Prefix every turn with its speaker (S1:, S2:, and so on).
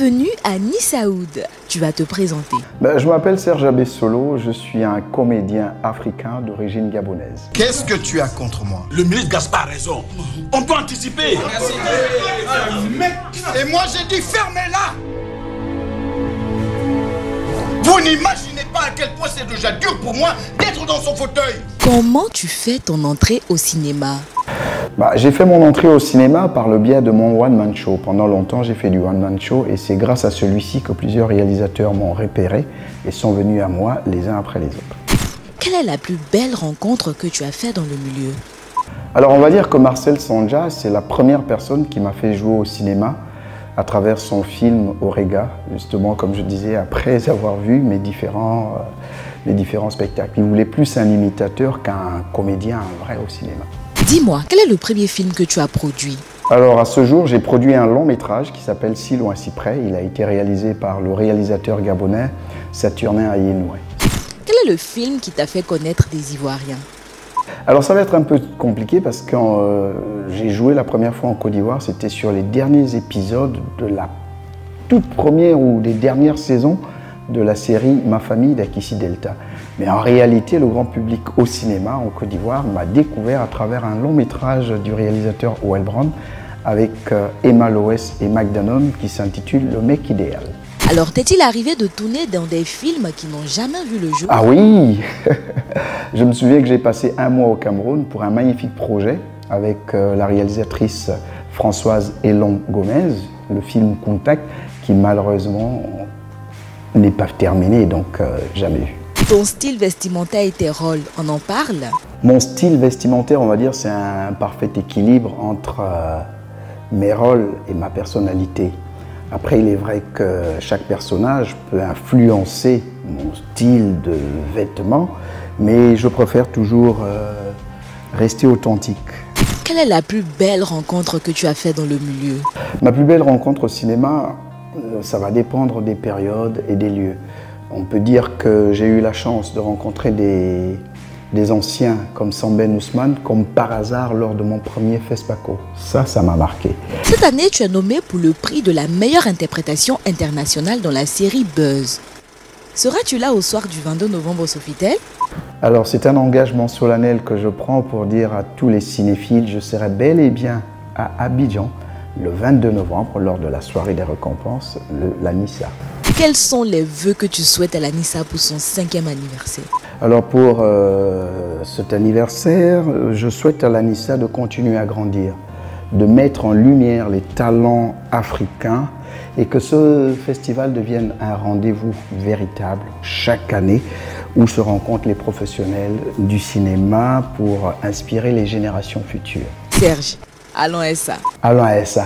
S1: Bienvenue à Nissaoud. Tu vas te présenter.
S2: Je m'appelle Serge Abessolo, je suis un comédien africain d'origine gabonaise.
S3: Qu'est-ce que tu as contre moi?
S4: Le ministre Gaspard a raison. On peut anticiper.
S3: Et moi j'ai dit fermez-la. Vous n'imaginez pas à quel point c'est déjà dur pour moi d'être dans son fauteuil.
S1: Comment tu fais ton entrée au cinéma?
S2: J'ai fait mon entrée au cinéma par le biais de mon one-man show. Pendant longtemps, j'ai fait du one-man show et c'est grâce à celui-ci que plusieurs réalisateurs m'ont repéré et sont venus à moi les uns après les autres.
S1: Quelle est la plus belle rencontre que tu as faite dans le milieu?
S2: Alors, on va dire que Marcel Sandja, c'est la première personne qui m'a fait jouer au cinéma à travers son film Orega, justement, comme je disais, après avoir vu mes différents spectacles. Il voulait plus un imitateur qu'un comédien, un vrai au cinéma.
S1: Dis-moi, quel est le premier film que tu as produit?
S2: Alors à ce jour, j'ai produit un long métrage qui s'appelle Si loin si près. Il a été réalisé par le réalisateur gabonais Saturnin Ayinoué.
S1: Quel est le film qui t'a fait connaître des Ivoiriens?
S2: Alors ça va être un peu compliqué parce que j'ai joué la première fois en Côte d'Ivoire, c'était sur les derniers épisodes de la toute première ou des dernières saisons de la série Ma famille d'Akissi Delta. Mais en réalité, le grand public au cinéma en Côte d'Ivoire m'a découvert à travers un long métrage du réalisateur Oel Brown avec Emma Loès et McDonough qui s'intitule Le mec idéal.
S1: Alors, t'est-il arrivé de tourner dans des films qui n'ont jamais vu le jour?
S2: Ah oui. Je me souviens que j'ai passé un mois au Cameroun pour un magnifique projet avec la réalisatrice Françoise Elon Gomez, le film Contact, qui malheureusement n'est pas terminé, donc jamais vu.
S1: Ton style vestimentaire et tes rôles, on en parle?
S2: Mon style vestimentaire, on va dire, c'est un parfait équilibre entre mes rôles et ma personnalité. Après, il est vrai que chaque personnage peut influencer mon style de vêtements, mais je préfère toujours rester authentique.
S1: Quelle est la plus belle rencontre que tu as faite dans le milieu?
S2: Ma plus belle rencontre au cinéma, ça va dépendre des périodes et des lieux. On peut dire que j'ai eu la chance de rencontrer des anciens comme Samben Ousmane, comme par hasard lors de mon premier FESPACO. Ça m'a marqué.
S1: Cette année, tu es nommé pour le prix de la meilleure interprétation internationale dans la série Buzz. Seras-tu là au soir du 22 novembre au Sofitel?
S2: Alors c'est un engagement solennel que je prends pour dire à tous les cinéphiles, je serai bel et bien à Abidjan le 22 novembre lors de la soirée des récompenses, la Nissa.
S1: Quels sont les vœux que tu souhaites à la Nissa pour son 5e anniversaire?
S2: Alors pour cet anniversaire, je souhaite à la Nissa de continuer à grandir, de mettre en lumière les talents africains et que ce festival devienne un rendez-vous véritable chaque année où se rencontrent les professionnels du cinéma pour inspirer les générations futures.
S1: Serge, allons à ça.
S2: Allons à ça.